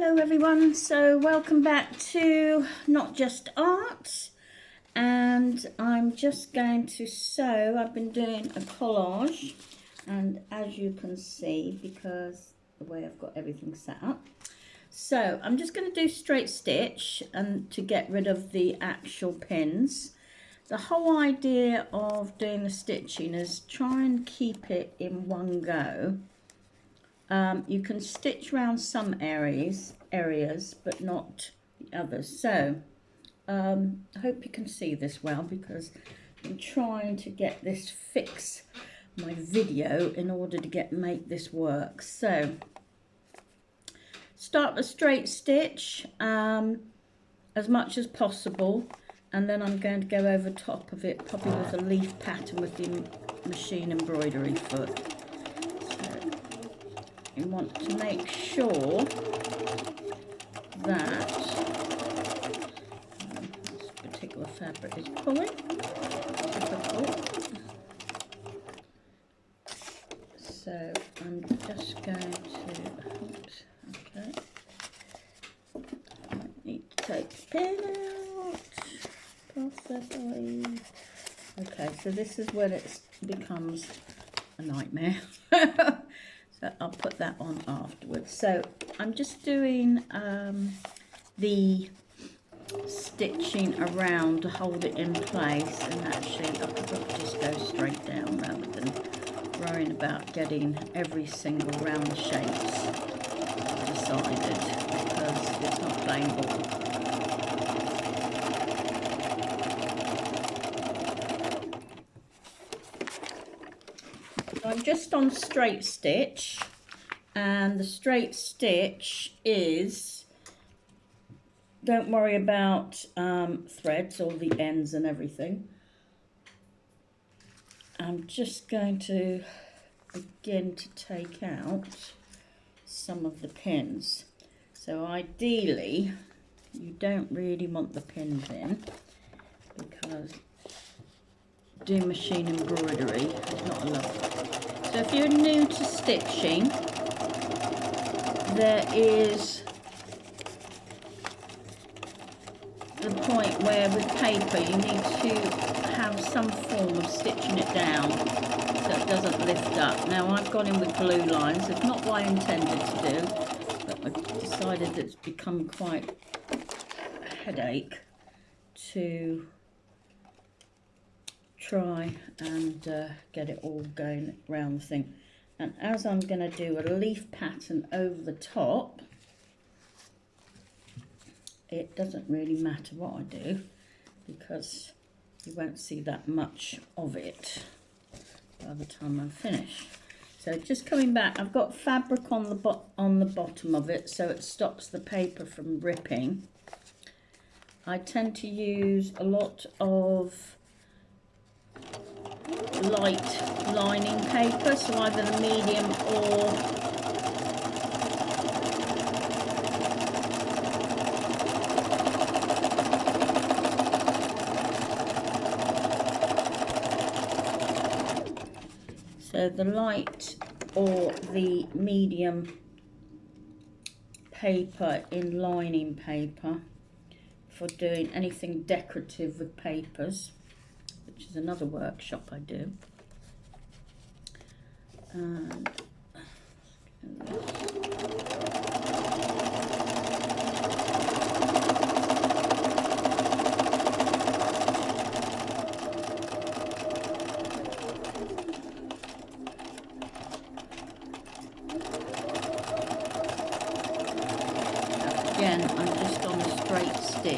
Hello everyone, so welcome back to Not Just Art, and I'm just going to sew. I've been doing a collage, and as you can see, because the way I've got everything set up, so I'm just going to do straight stitch and to get rid of the actual pins. The whole idea of doing the stitching is try and keep it in one go. You can stitch around some areas, but not the others. So I hope you can see this well, because I'm trying to get this fix my video in order to make this work. So start the straight stitch as much as possible, and then I'm going to go over top of it, probably with a leaf pattern with the machine embroidery foot. You want to make sure that this particular fabric is pulling. Difficult. So I'm just going to, oops, okay. I need to take the pin out, possibly. Okay, so this is when it becomes a nightmare. So I'll put that on afterwards. So I'm just doing the stitching around to hold it in place, and actually I could just go straight down rather than worrying about getting every single round shapes decided, because it's not plain ball. I'm just on straight stitch, and the straight stitch is, don't worry about threads or the ends and everything. I'm just going to begin to take out some of the pins. So ideally you don't really want the pins in, because doing machine embroidery is not a lot. So if you're new to stitching, there is the point where with paper you need to have some form of stitching it down so it doesn't lift up. Now I've gone in with glue lines. It's not what I intended to do, but I've decided that it's become quite a headache to try and get it all going around the thing. And as I'm going to do a leaf pattern over the top, it doesn't really matter what I do, because you won't see that much of it by the time I'm finished. So just coming back, I've got fabric on the bottom of it, so it stops the paper from ripping. I tend to use a lot of light lining paper, so either the medium or the light or the medium paper in lining paper for doing anything decorative with papers, which is another workshop I do. And again, I'm just on a straight stitch.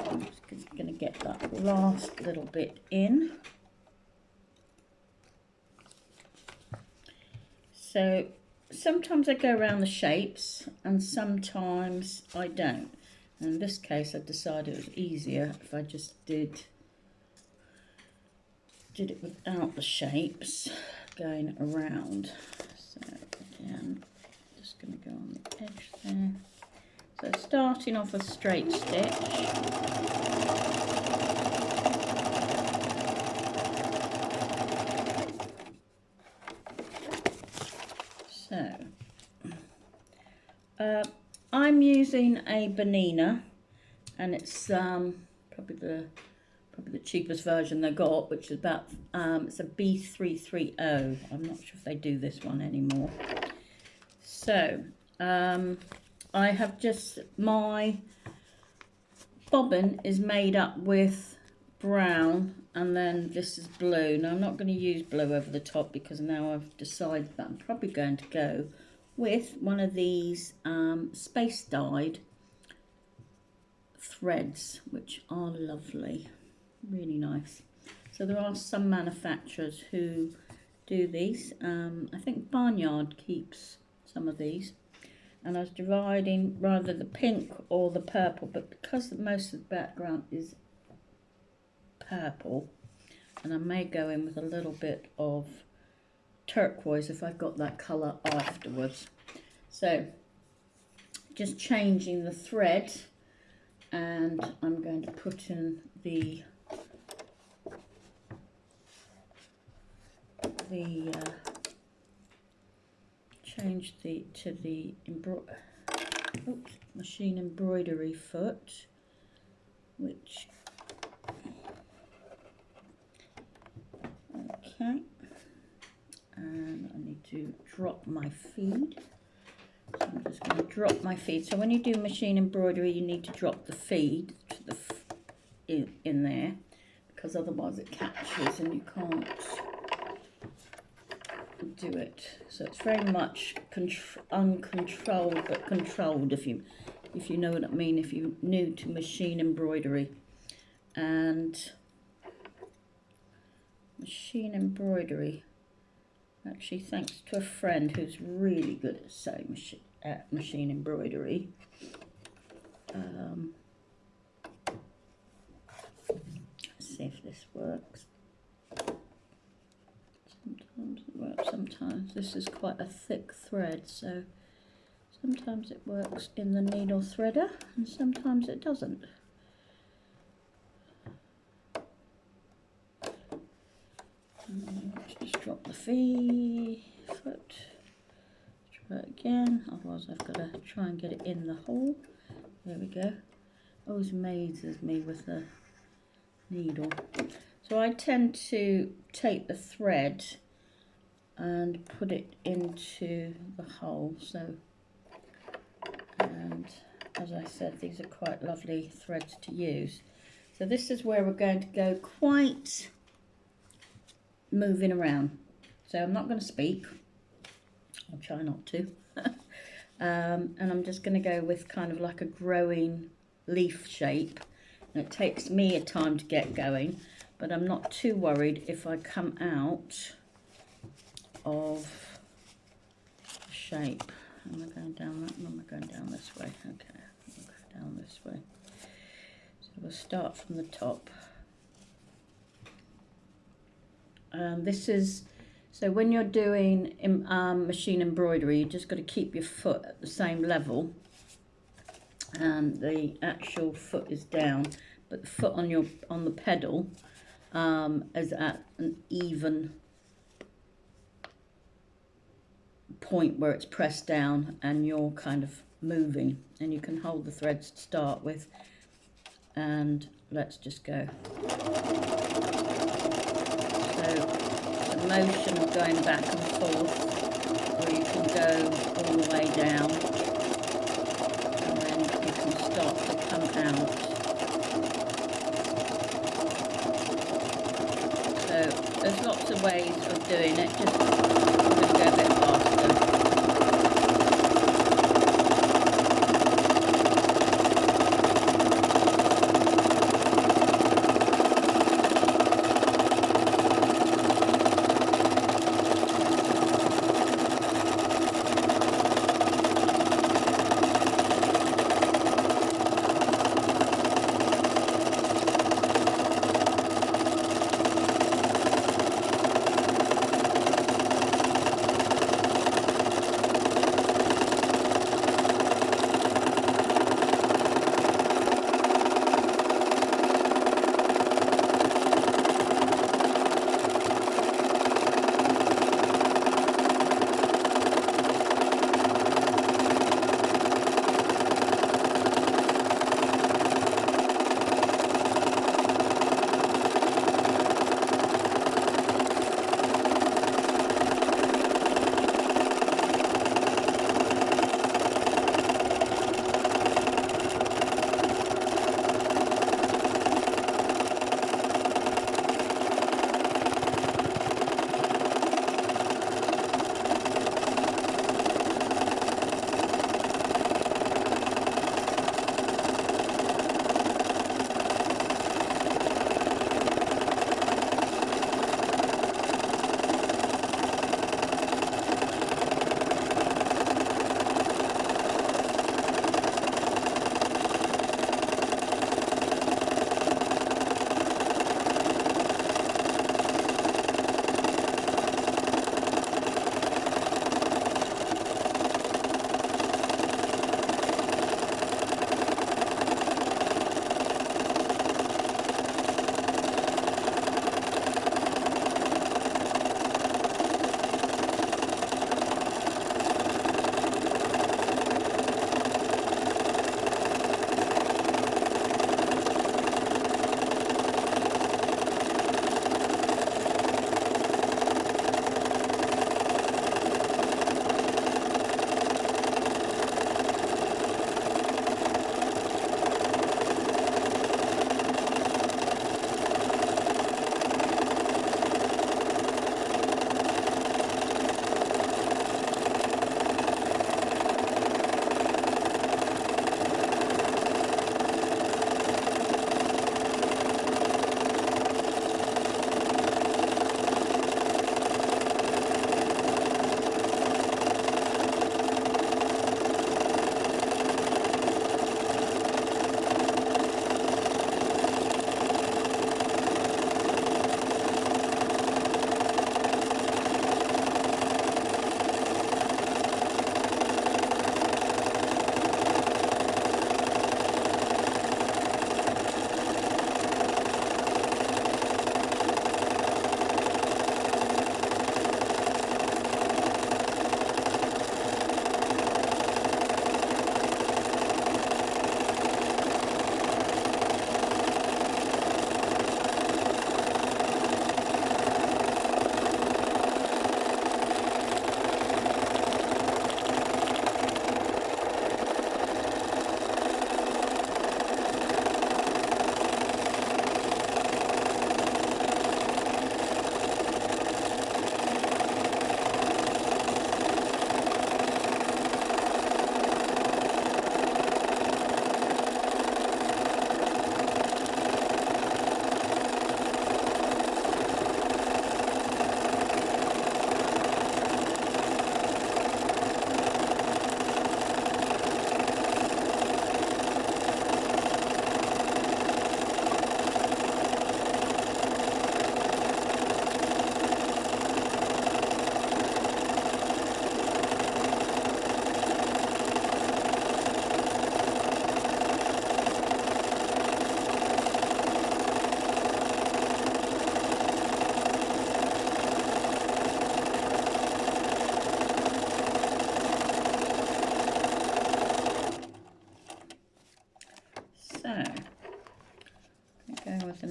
I'm just going to get that last little bit in. So sometimes I go around the shapes and sometimes I don't. And in this case I decided it was easier if I just did it without the shapes going around. So again, just going to go on the edge there. So starting off a straight stitch. So I'm using a Bonina, and it's probably the cheapest version they got, which is about it's a B330. I'm not sure if they do this one anymore. So I have just, my bobbin is made up with brown, and then this is blue. Now I'm not going to use blue over the top because now I've decided that I'm probably going to go with one of these space dyed threads, which are lovely, really nice. So there are some manufacturers who do these. I think Barnyard keeps some of these, and I was dividing rather the pink or the purple, but because most of the background is purple, and I may go in with a little bit of turquoise if I've got that colour afterwards. So just changing the thread, and I'm going to put in the change to the machine embroidery foot, which okay, and I need to drop my feed. So I'm just going to drop my feed. So when you do machine embroidery, you need to drop the feed to the in there, because otherwise it catches and you can't do it. So it's very much uncontrolled but controlled, if you know what I mean, if you're new to machine embroidery. And machine embroidery, actually thanks to a friend who's really good at sewing machine embroidery, let's see if this works. Sometimes it works, sometimes this is quite a thick thread, so sometimes it works in the needle threader and sometimes it doesn't. Let's just drop the foot, try it again, otherwise I've got to try and get it in the hole. There we go. Always amazes me with the needle. So I tend to take the thread and put it into the hole. So, and as I said, these are quite lovely threads to use. So this is where we're going to go quite moving around. So I'm not going to speak. I'll try not to. And I'm just going to go with kind of like a growing leaf shape. And it takes me a time to get going, but I'm not too worried if I come out of shape. Am I going down that? Or am I going down this way? Okay, I'll go down this way. So we'll start from the top. This is, so when you're doing machine embroidery, you just got to keep your foot at the same level, and the actual foot is down, but the foot on the pedal is at an even point where it's pressed down and you're kind of moving, and you can hold the threads to start with. And let's just go. So the motion of going back and forth, or you can go all the way down, and then you can start to come out. So there's lots of ways of doing it, just I'm going to go a bit faster.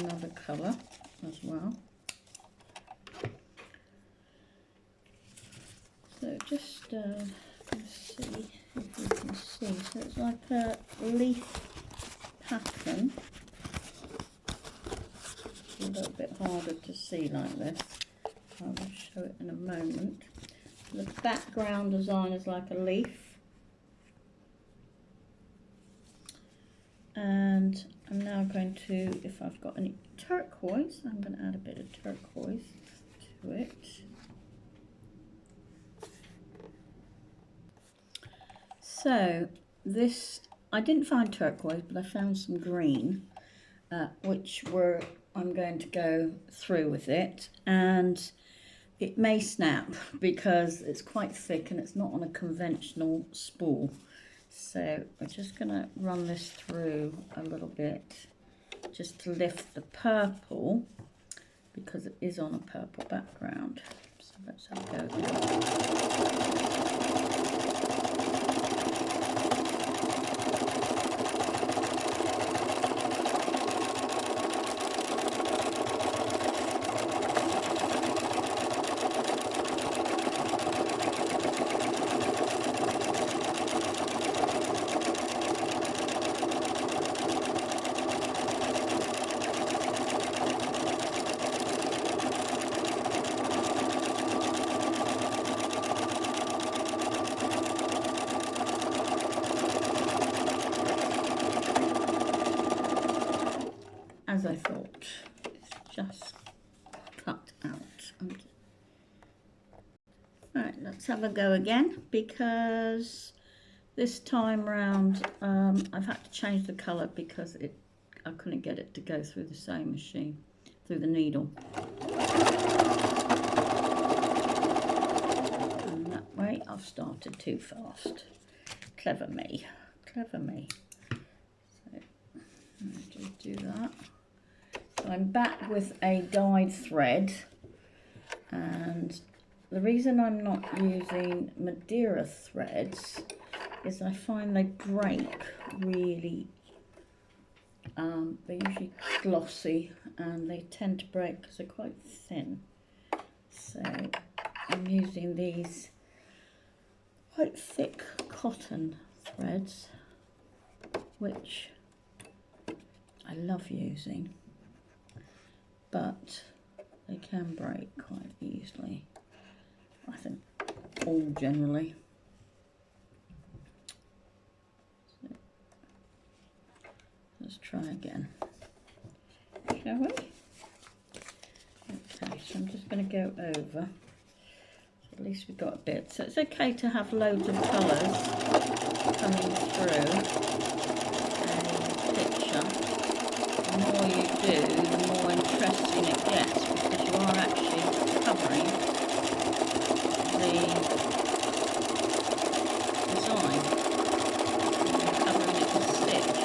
another colour as well. So just let's see if you can see. So it's like a leaf pattern. It's a little bit harder to see like this. I will show it in a moment. The background design is like a leaf. And I'm now going to, if I've got any turquoise, I'm going to add a bit of turquoise to it. So this, I didn't find turquoise, but I found some green, which I'm going to go through with it, and it may snap because it's quite thick and it's not on a conventional spool. So we're just going to run this through a little bit just to lift the purple, because it is on a purple background. So let's have a go again. As I thought, it's just cut out. Right, let's have a go again, because this time round I've had to change the colour because I couldn't get it to go through the sewing machine, through the needle. And that way I've started too fast. Clever me, clever me. So I'll just do that. I'm back with a dyed thread, and the reason I'm not using Madeira threads is I find they break really, they're usually glossy and they tend to break because they're quite thin. So I'm using these quite thick cotton threads, which I love using, but they can break quite easily. I think all generally. So, let's try again, shall we? Okay, so I'm just going to go over. So at least we've got a bit. So it's okay to have loads of colours coming through a picture. The more you do, the more interesting it gets, because you are actually covering the design. You're covering it with stitch.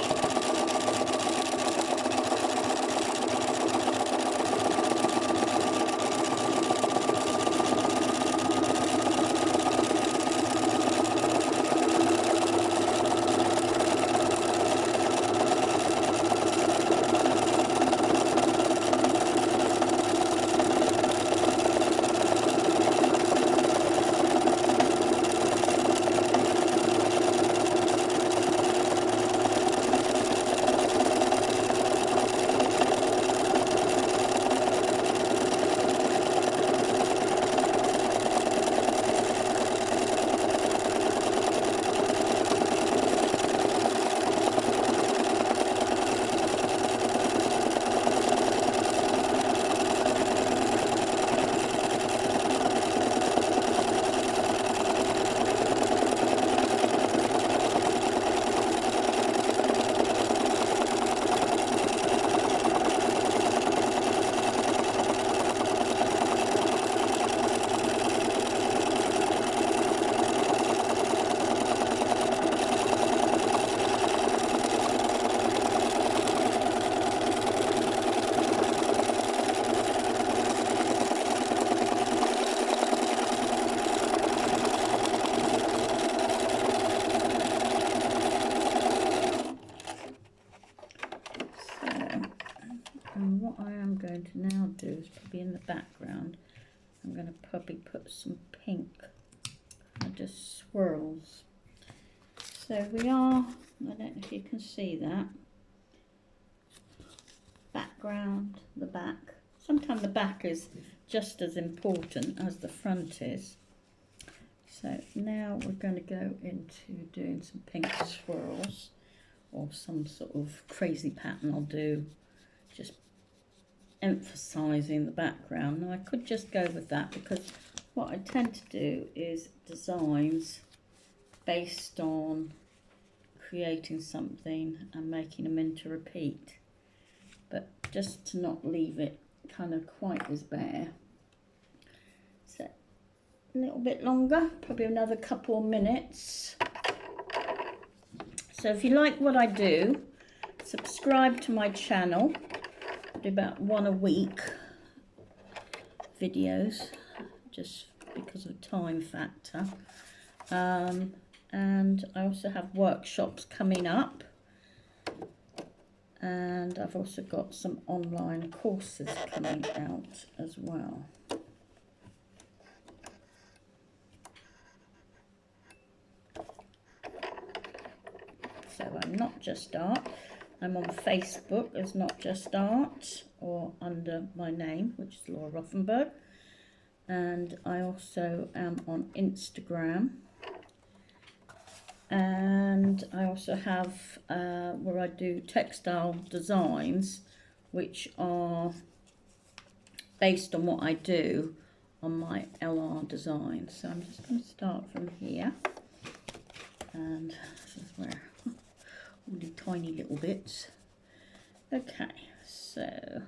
do is probably in the background, I'm going to probably put some pink, just swirls. So we are, I don't know if you can see that, background, the back. Sometimes the back is just as important as the front is. So now we're going to go into doing some pink swirls, or some sort of crazy pattern I'll do, just emphasising the background. Now I could just go with that, because what I tend to do is designs based on creating something and making them into repeat, but just to not leave it kind of quite as bare. So a little bit longer, probably another couple of minutes. So if you like what I do, subscribe to my channel. I do about 1 a week videos, just because of time factor. And I also have workshops coming up, and I've also got some online courses coming out as well. So I'm Not Just Art. I'm on Facebook as Not Just Art, or under my name, which is Laura Rothenberg, and I also am on Instagram. And I also have where I do textile designs, which are based on what I do on my LR design. So I'm just going to start from here, and this is where all the tiny little bits. Okay, so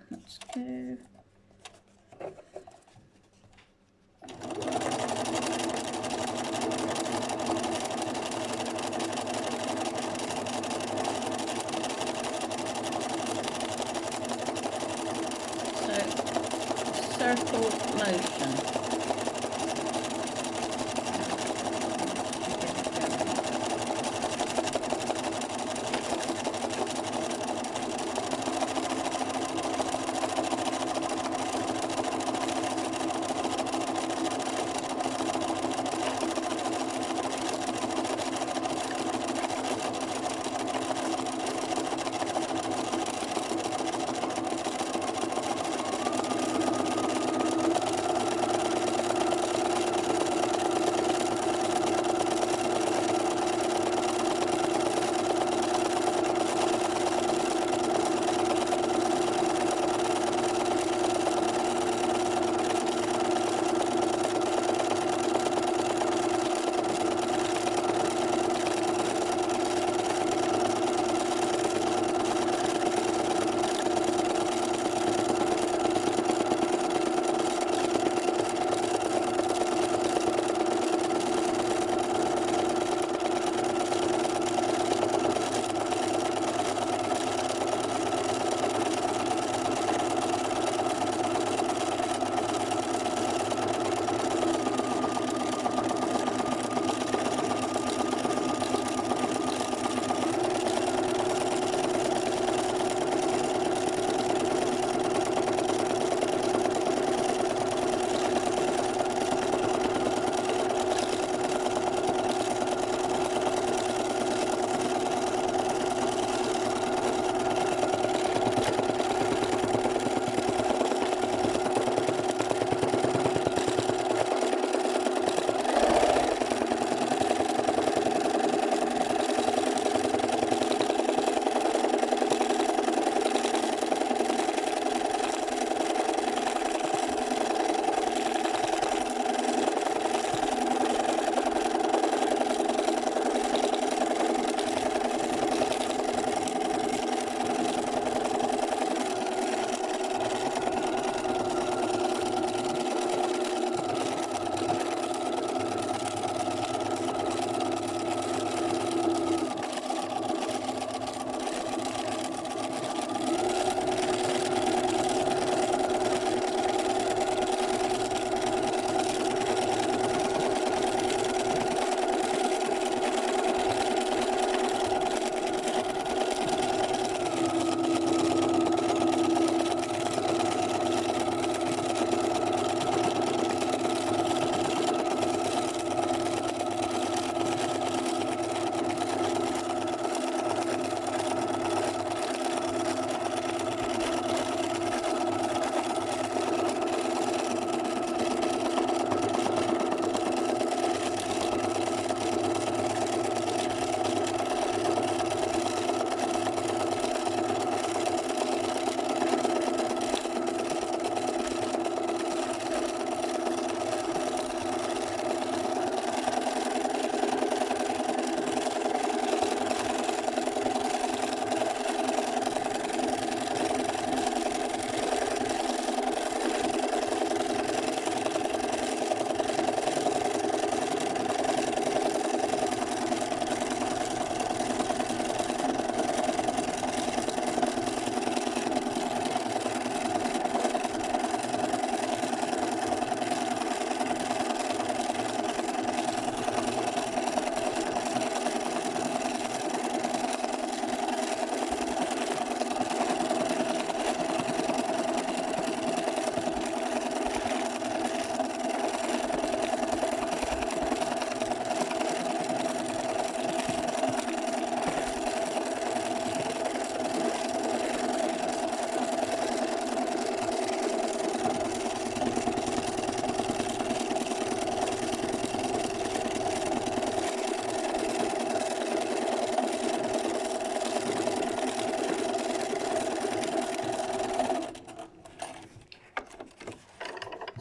let's go. Circle motion.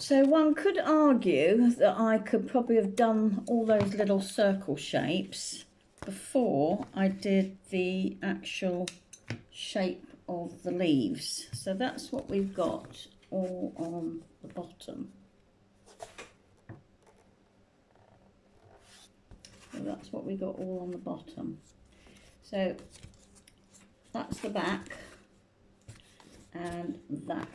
So one could argue that I could probably have done all those little circle shapes before I did the actual shape of the leaves. So that's what we've got all on the bottom. So that's what we got all on the bottom. So that's the back and that